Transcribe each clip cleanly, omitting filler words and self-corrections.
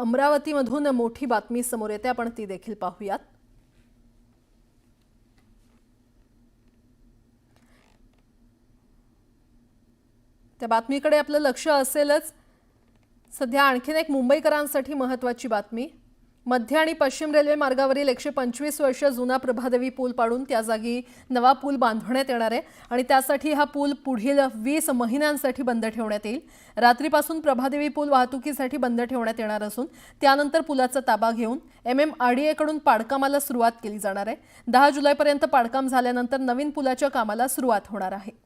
अमरावतीमधून मोठी बातमी समोर येते, आपण ती देखील पाहूयात। त्या बातमीकडे आपलं लक्ष असेलच। सध्या आणखीन एक मुंबईकरांसाठी महत्त्वाची बातमी। मध्य आणि पश्चिम रेल्वे मार्गावरील 125 वर्ष जुना प्रभादेवी पूल पाडून त्या जागी नवा पूल बांधण्यात येणार आहे आणि त्यासाठी हा पूल पुढील 20 महिन्यांसाठी बंद ठेवण्यात येईल। रात्रीपासून प्रभादेवी पूल वाहतुकीसाठी बंद ठेवण्यात येणार असून त्यानंतर पुलाचा ताबा घेऊन MMRDA कडून पाडकामाला सुरुवात केली जाणार आहे। 10 जुलैपर्यंत पाडकाम झाल्यानंतर नवीन पुलाच्या कामाला सुरुवात होणार आहे।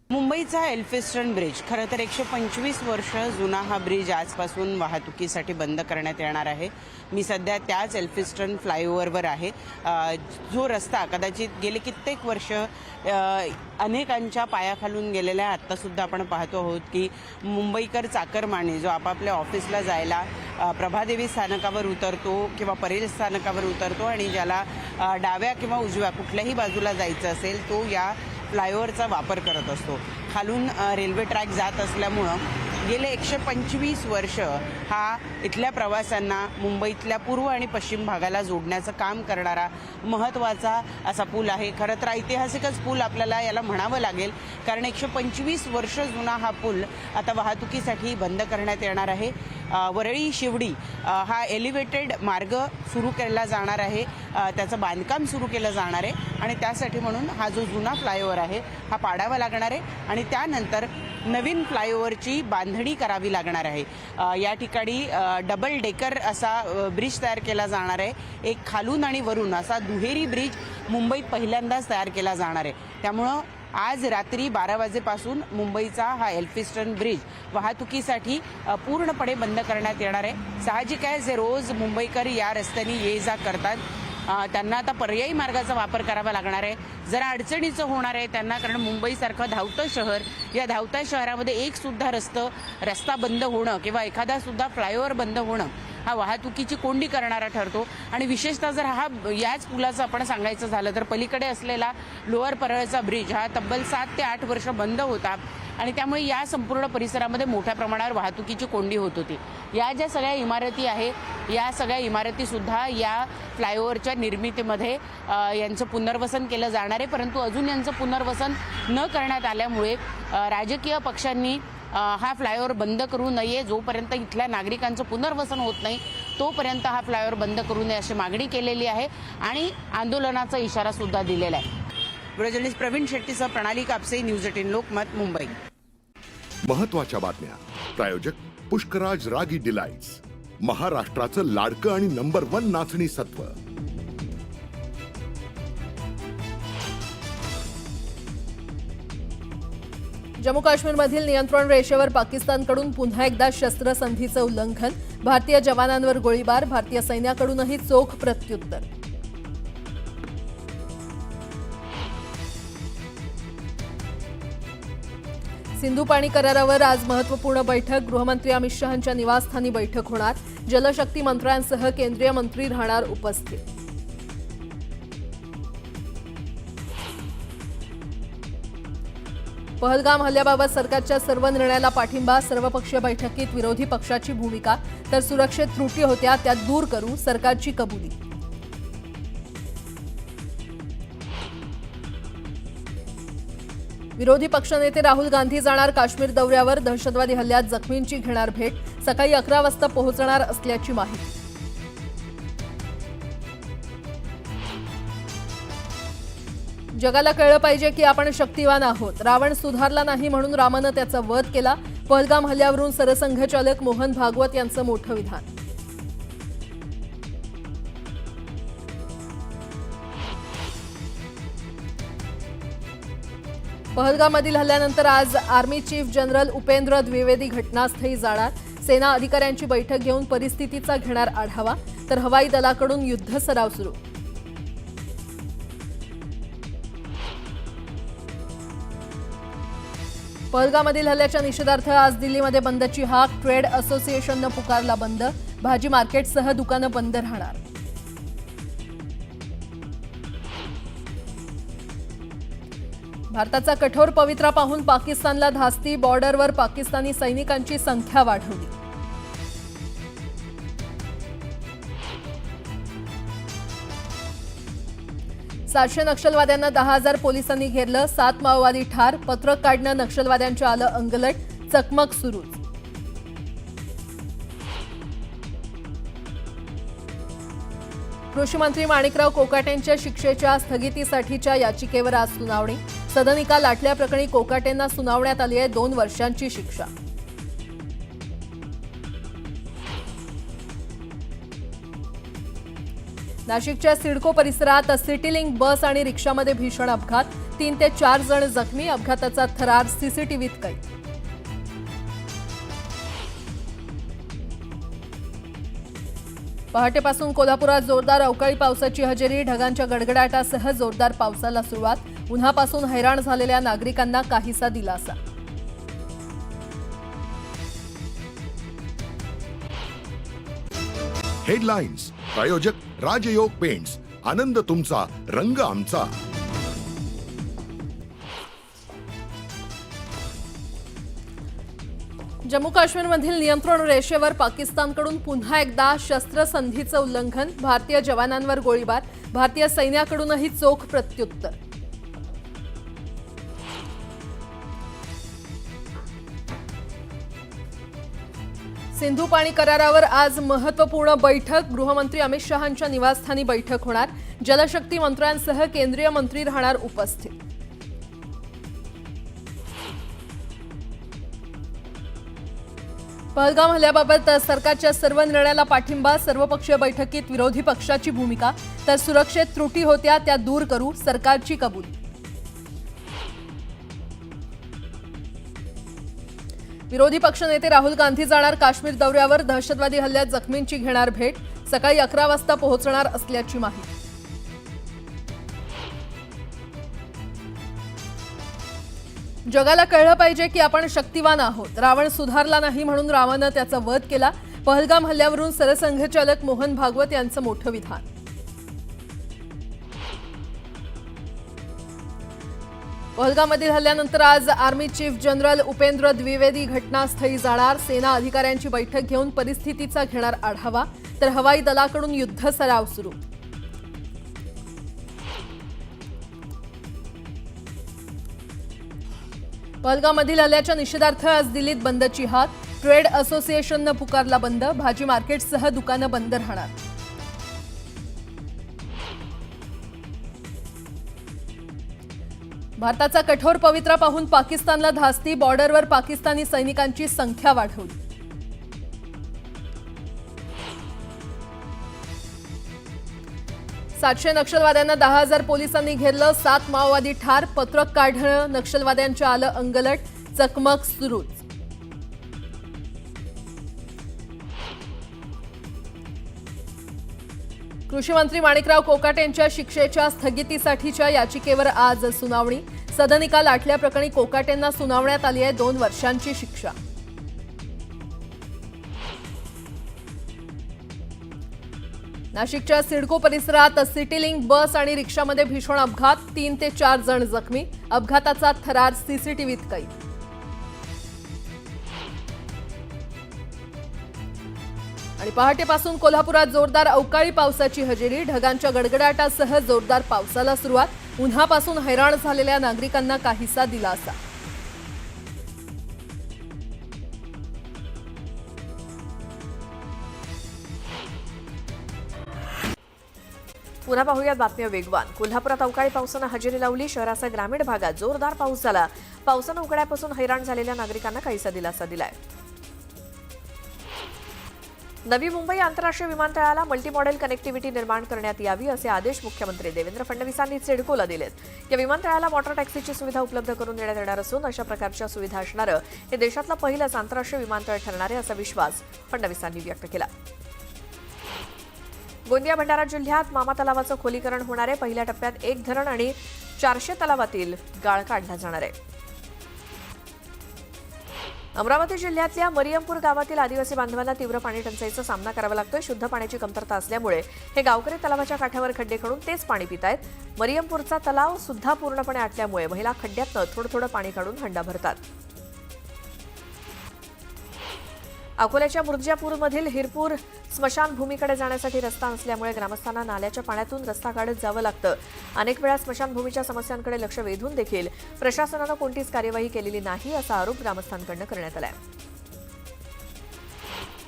मुंबईचा एल्फिस्टन ब्रिज खरं तर 125 वर्ष जुना हा ब्रिज आजपासून वाहतुकीसाठी बंद करण्यात येणार आहे। मी सध्या त्याच एल्फिस्टन फ्लायओव्हरवर आहे। जो रस्ता कदाचित गेले कित्येक वर्ष अनेकांच्या पायाखालून गेलेला आहे। आता सुद्धा आपण पाहतो आहोत की मुंबईकर चाकरमानी जो आपापल्या ऑफिसला जायला प्रभादेवी स्थानकावर उतरतो किंवा परेल स्थानकावर उतरतो आणि ज्याला डाव्या किंवा उजव्या कुठल्याही बाजूला जायचं असेल तो या फ्लायओव्हरचा वापर करत असतो। खालून रेल्वे ट्रॅक जात असल्यामुळं गेले 125 वर्ष हा इथल्या प्रवाशांना मुंबईतल्या पूर्व आणि पश्चिम भागाला जोडण्याचं काम करणारा महत्त्वाचा असा पूल आहे। खरं तर ऐतिहासिकच पूल आपल्याला याला म्हणावं लागेल, कारण 125 वर्ष जुना हा पूल आता वाहतुकीसाठी बंद करण्यात येणार आहे। वरळी शिवडी हा एलिव्हेटेड मार्ग सुरू केला जाणार आहे, त्याचं बांधकाम सुरू केलं जाणार आहे आणि त्यासाठी म्हणून हा जो जुना फ्लायओव्हर आहे हा पाडावा लागणार आहे आणि त्यानंतर नवीन फ्लायओव्हरची बांधणी करावी लागणार आहे। या ठिकाणी डबल डेकर असा ब्रिज तयार केला जाणार आहे। एक खालून आणि वरून असा दुहेरी ब्रिज मुंबईत पहिल्यांदाच तयार केला जाणार आहे। त्यामुळं आज रात्री 12 वाजेपासून मुंबईचा हा एल्फिस्टन ब्रिज वाहतुकीसाठी पूर्णपणे बंद करण्यात येणार आहे। साहजिक आहे, जे रोज मुंबईकर या रस्त्याने ये जा करतात त्यांना आता पर्यायी मार्गाचा वापर करावा लागणार आहे। जरा अडचणीचं होणार आहे त्यांना, कारण मुंबईसारखं धावतं शहर, या धावत्या शहरामध्ये एक सुद्धा रस्ता बंद होणं किंवा एखादा सुद्धा फ्लायओव्हर बंद होणं हा वाहतुकीची कोंडी करणारा ठरतो। आणि विशेषतः जर हा याच पुलाचं आपण सांगायचं झालं तर पलीकडे असलेला लोअर परळचा ब्रिज हा तब्बल 7 ते 8 वर्ष बंद होता आणि त्यामुळे या संपूर्ण परिसरामध्ये मोठ्या प्रमाणावर वाहतुकीची कोंडी होत होती। या ज्या सगळ्या इमारती आहे या सगळ्या इमारती सुद्धा या फ्लायओव्हरच्या निर्मितीमध्ये यांचं पुनर्वसन केलं जाणार आहे, परंतु अजून यांचं पुनर्वसन न करण्यात आल्यामुळे राजकीय पक्षांनी हा फ्लायओव्हर बंद करू नये। जोपर्यंत इथल्या नागरिकांचं पुनर्वसन होत नाही तोपर्यंत हा फ्लायओव्हर बंद करू नये अशी मागणी केलेली आहे आणि आंदोलनाचा इशारा सुद्धा दिलेला आहे। जर्नलिस्ट प्रवीण शेट्टीसह प्रणाली कापसे, न्यूज 18 लोकमत, मुंबई। महत्त्वाच्या बातम्या प्रायोजक पुष्कराज रागी डिलाइट्स, महाराष्ट्राचं लाडकं आणि नंबर 1 नाचणी सत्व। जम्मू काश्मीरमधील नियंत्रण रेषेवर पाकिस्तानकडून पुन्हा एकदा शस्त्रसंधीचं उल्लंघन, भारतीय जवानांवर गोळीबार, भारतीय सैन्याकडूनही चोख प्रत्युत्तर। सिंधू पाणी करारावर आज महत्त्वपूर्ण बैठक, गृहमंत्री अमित शहांच्या निवासस्थानी बैठक होणार, जलशक्ती मंत्र्यांसह केंद्रीय मंत्री राहणार उपस्थित। पहलगाम हल्ल्याबाबत सरकारच्या सर्व निर्णयाला पाठिंबा, सर्वपक्षीय बैठकीत विरोधी पक्षाची भूमिका, तर सुरक्षेत त्रुटी होत्या त्या दूर करू, सरकारची कबुली। विरोधी पक्षनेते राहुल गांधी जाणार काश्मीर दौऱ्यावर, दहशतवादी हल्ल्यात जखमींची घेणार भेट, सकाळी 11 वाजता पोहोचणार असल्याची माहिती। जगाला कळलं पाहिजे की आपण शक्तिवान आहोत, रावण सुधारला नाही म्हणून रामानं त्याचा वध केला, पहलगाम हल्ल्यावरून सरसंघचालक मोहन भागवत यांचं मोठं विधान। पहलगाममधील हल्ल्यानंतर आज army chief general Upendra Dwivedi घटनास्थळी जाणार, सेना अधिकाऱ्यांची बैठक घेऊन परिस्थितीचा घेणार आढावा, तर हवाई दलाकडून युद्ध सराव सुरू। पहलगाममधील हल्ल्याच्या निषेधार्थ आज दिल्लीमध्ये बंदची हाक, ट्रेड असोसिएशननं पुकारला बंद, भाजी मार्केटसह दुकानं बंद राहणार। भारताचा कठोर पवित्रा पाहून पाकिस्तानला धास्ती, बॉर्डरवर पाकिस्तानी सैनिकांची संख्या वाढवली। 700 नक्षलवाद्यांना 10,000 पोलिसांनी घेरलं, 7 माओवादी ठार, पत्रक काढणं नक्षलवाद्यांचं आलं अंगलट, चकमक सुरूच. कृषी मंत्री माणिकराव कोकाटेंच्या शिक्षेच्या स्थगितीसाठीच्या याचिकेवर आज सुनावणी. सदन निकाल लाटल्याप्रकरणी कोकाटेंना सुनावण्यात आली आहे 2 वर्षांची शिक्षा. नाशिकच्या सिडको परिसरात सिटीलिंक बस आणि रिक्षामध्ये भीषण अपघात, 3 ते 4 जण जखमी, अपघाताचा थरार सीसीटीव्हीत कैद. पहाटेपासून कोल्हापुरात जोरदार अवकाळी पावसाची हजेरी, ढगांच्या गडगडाटासह जोरदार पावसाला सुरुवात. उन्हापासून हैराण झालेल्या नागरिकांना काहीसा दिलासा. हेडलाईन्स प्रायोजक राजयोग पेंट्स. आनंद तुमचा, रंग आमचा. जम्मू काश्मीरमधील नियंत्रण रेषेवर पाकिस्तानकडून पुन्हा एकदा शस्त्रसंधीचं उल्लंघन, भारतीय जवानांवर गोळीबार, भारतीय सैन्याकडूनही चोख प्रत्युत्तर. सिंधू पाणी करारावर आज महत्त्वपूर्ण बैठक, गृहमंत्री अमित शहांच्या निवासस्थानी बैठक होणार. जलशक्ती मंत्र्यांसह केंद्रीय मंत्री राहणार उपस्थित. पहलगाम हल्ल्याबाबत सरकारच्या सर्व निर्णयाला पाठिंबा, सर्वपक्षीय बैठकीत विरोधी पक्षाची भूमिका, तर सुरक्षेत त्रुटी होत्या त्या दूर करू, सरकारची कबुली. विरोधी पक्षनेते राहुल गांधी जाणार काश्मीर दौऱ्यावर, दहशतवादी हल्ल्यात जखमींची घेणार भेट, सकाळी 11 वाजता पोहोचणार असल्याची माहिती. जगाला कळलं पाहिजे की आपण शक्तिवान आहोत. रावण सुधारला नाही म्हणून रावणानं त्याचा वध केला. पहलगाम हल्ल्यावरून सरसंघचालक मोहन भागवत यांचं मोठं विधान. पहलगाममधील हल्ल्यानंतर आज army chief general Upendra Dwivedi घटनास्थळी जाणार. सेना अधिकाऱ्यांची बैठक घेऊन परिस्थितीचा घेणार आढावा, तर हवाई दलाकडून युद्ध सराव सुरू. पहलगाममधील हल्ल्याच्या निषेधार्थ आज दिल्लीत बंदची हाक. ट्रेड असोसिएशननं पुकारला बंद, भाजी मार्केटसह दुकानं बंद राहणार. भारताचा कठोर पवित्रा पाहून पाकिस्तानला धास्ती, बॉर्डरवर पाकिस्तानी सैनिकांची संख्या वाढवली. सातशे नक्षलवाद्यांना 10,000 पोलिसांनी घेरलं, 7 माओवादी ठार, पत्रक काढणं नक्षलवाद्यांचं आलं अंगलट, चकमक सुरूच. कृषी मंत्री माणिकराव कोकाटेंच्या शिक्षेच्या स्थगितीसाठीच्या याचिकेवर आज सुनावणी. सदन निकाल लाटल्याप्रकरणी कोकाटेंना सुनावण्यात आली आहे 2 वर्षांची शिक्षा. नाशिकच्या सिडको परिसरात सिटीलिंक बस आणि रिक्षामध्ये भीषण अपघात, 3 ते 4 जण जखमी, अपघाताचा थरार सीसीटीव्हीत कैद. आणि पहाटेपासून कोल्हापुरात जोरदार अवकाळी पावसाची हजेरी, ढगांच्या गडगडाटासह जोरदार पावसाला सुरुवात. उन्हापासून हैराण झालेल्या नागरिकांना काहीसा दिलासा. पुन्हा पाहूयात बातम्या वेगवान. कोल्हापुरात अवकाळी पावसानं हजेरी लावली. शहरासह ग्रामीण भागात जोरदार पाऊस झाला. पावसानं उकड्यापासून हैराण झालेल्या नागरिकांना काहीसा दिलासा दिलाय. नवी मुंबई आंतरराष्ट्रीय विमानतळाला मल्टी मॉडेल कनेक्टिव्हिटी निर्माण करण्यात यावी असे आदेश मुख्यमंत्री देवेंद्र फडणवीसांनी सिडकोला दिलेत. या विमानतळाला वॉटर टॅक्सीची सुविधा उपलब्ध करून देण्यात येणार असून अशा प्रकारच्या सुविधा असणारं हे देशातलं पहिलंच आंतरराष्ट्रीय विमानतळ ठरणार आहे असा विश्वास फडणवीसांनी व्यक्त केला. गोंदिया भंडारा जिल्ह्यात मामा तलावाचं खोलीकरण होणार आहे. पहिल्या टप्प्यात 1 धरण आणि 400 तलावातील गाळ काढला जाणार आहे. अमरावती जिल्ह्यातल्या मरियमपूर गावातील आदिवासी बांधवांना तीव्र पाणी टंचाईचा सामना करावा लागतोय. शुद्ध पाण्याची कमतरता असल्यामुळे हे गावकरी तलावाच्या काठावर खड्डे खणून तेच पाणी पितायत. मरियमपूरचा तलाव सुद्धा पूर्णपणे आटल्यामुळे महिला खड्ड्यातनं थोडं थोडं पाणी काढून हंडा भरतात. अकोल्याच्या मुर्जापूरमधील हिरपूर स्मशानभूमीकडे जाण्यासाठी रस्ता नसल्यामुळे ग्रामस्थांना नाल्याच्या पाण्यातून रस्ता काढत जावं लागतं. अनेक वेळा स्मशानभूमीच्या समस्यांकडे लक्ष वेधून देखील प्रशासनानं कोणतीच कार्यवाही केलेली नाही असा आरोप ग्रामस्थांकडून करण्यात आलाय.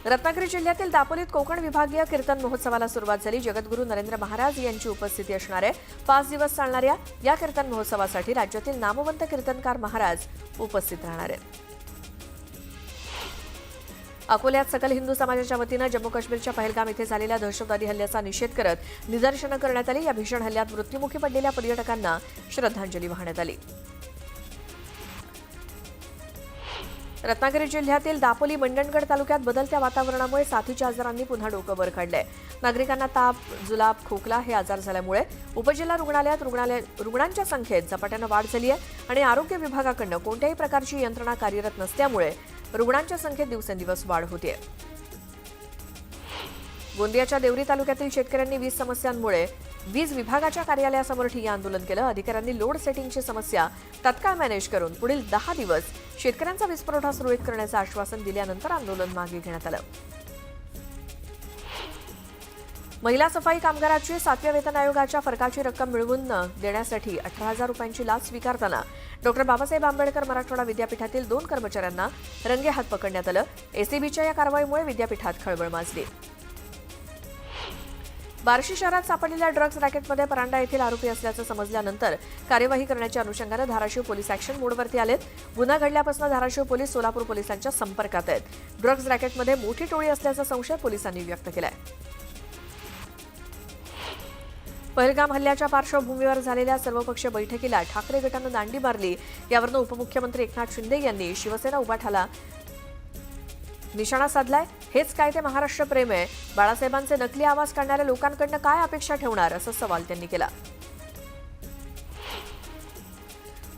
रत्नागिरी जिल्ह्यातील दापोलीत कोकण विभागीय कीर्तन महोत्सवाला सुरुवात झाली. जगद्गुरू नरेंद्र महाराज यांची उपस्थिती असणार आहे. 5 दिवस चालणाऱ्या या कीर्तन महोत्सवासाठी राज्यातील नामवंत कीर्तनकार महाराज उपस्थित राहणार आहेत. अकोल्यात सकल हिंदू समाजाच्या वतीनं जम्मू काश्मीरच्या पहलगाम इथे झालेल्या दहशतवादी हल्ल्याचा निषेध करत निदर्शनं करण्यात आली. या भीषण हल्ल्यात मृत्युमुखी पडलेल्या पर्यटकांना श्रद्धांजली वाहण्यात आली. रत्नागिरी जिल्ह्यातील दापोली मंडणगड तालुक्यात बदलत्या वातावरणामुळे साथीच्या आजारांनी पुन्हा डोकं वर काढलंय. नागरिकांना ताप, जुलाब, खोकला हे आजार झाल्यामुळे उपजिल्हा रुग्णालयात रुग्णांच्या संख्येत झपाट्यानं वाढ झाली आहे आणि आरोग्य विभागाकडून कोणत्याही प्रकारची यंत्रणा कार्यरत नसल्यामुळे रुग्णांच्या संख्येत दिवसेंदिवस वाढ होते. गोंदियाच्या देवरी तालुक्यातील शेतकऱ्यांनी वीज समस्यांमुळे वीज विभागाच्या कार्यालयासमोर ठिय्या आंदोलन केलं. अधिकाऱ्यांनी लोड सेटिंगची समस्या तत्काळ मॅनेज करून पुढील 10 दिवस शेतकऱ्यांचा वीज पुरवठा सुरळीत करण्याचं आश्वासन दिल्यानंतर आंदोलन मागे घेण्यात आलं. महिला सफाई कामगाराची 7व्या वेतन आयोगाच्या फरकाची रक्कम मिळवून देण्यासाठी 18,000 रुपयांची लाच स्वीकारताना डॉ. बाबासाहेब आंबेडकर मराठवाडा विद्यापीठातील 2 कर्मचाऱ्यांना रंगेहात पकडण्यात आलं. एसीबीच्या या कारवाईमुळे विद्यापीठात खळबळ माजली. बार्शी शहरात सापडलेल्या ड्रग्ज रॅकेटमध्ये परांडा येथील आरोपी असल्याचं समजल्यानंतर कार्यवाही करण्याच्या अनुषंगानं धाराशिव पोलीस ॲक्शन मोडवरती आलेत. गुन्हा घडल्यापासून धाराशिव पोलीस सोलापूर पोलिसांच्या संपर्कात आहेत. ड्रग्ज रॅकेटमध्ये मोठी टोळी असल्याचा संशय पोलिसांनी व्यक्त केलाय. पहलगाम हल्ल्याच्या पार्श्वभूमीवर झालेल्या सर्वपक्षीय बैठकीला ठाकरे गटानं दांडी मारली. यावरून उपमुख्यमंत्री एकनाथ शिंदे यांनी शिवसेना उभाठाला निशाणा साधलाय. हेच काय ते महाराष्ट्र प्रेम आहे? बाळासाहेबांचे नकली आवाज काढणाऱ्या लोकांकडनं काय अपेक्षा ठेवणार असा सवाल त्यांनी केला.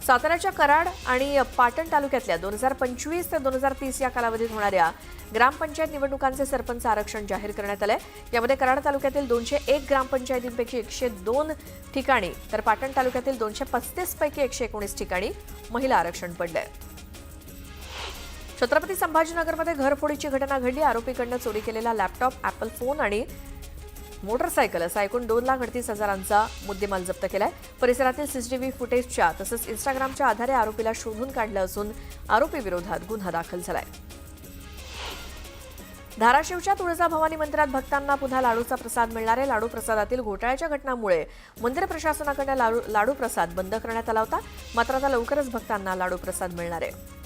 साताऱ्याच्या कराड आणि पाटण तालुक्यातल्या 2025 ते 2030 या कालावधीत होणाऱ्या ग्रामपंचायत निवडणुकांचे सरपंच आरक्षण जाहीर करण्यात आलंय. यामध्ये कराड तालुक्यातील 201 ग्रामपंचायतींपैकी 102 ठिकाणी तर पाटण तालुक्यातील 235 पैकी 119 ठिकाणी महिला आरक्षण पडलंय. छत्रपती संभाजीनगरमध्ये घरफोडीची घटना घडली. आरोपीकडनं चोरी केलेला लॅपटॉप, ॲपल फोन आणि मोटरसायकल असा एकूण 2,38,000चा मुद्देमाल जप्त केलाय. परिसरातील सीसीटीव्ही फुटेजच्या तसंच इंस्टाग्रामच्या आधारे आरोपीला शोधून काढलं असून आरोपी विरोधात गुन्हा दाखल झालाय. धाराशिवच्या तुळजाभवानी मंदिरात भक्तांना पुन्हा लाडूचा प्रसाद मिळणार आहे. लाडू प्रसादातील घोटाळ्याच्या घटनांमुळे मंदिर प्रशासनाकडे लाडू प्रसाद बंद करण्यात आला होता. मात्र आता लवकरच भक्तांना लाडू प्रसाद मिळणार आहे.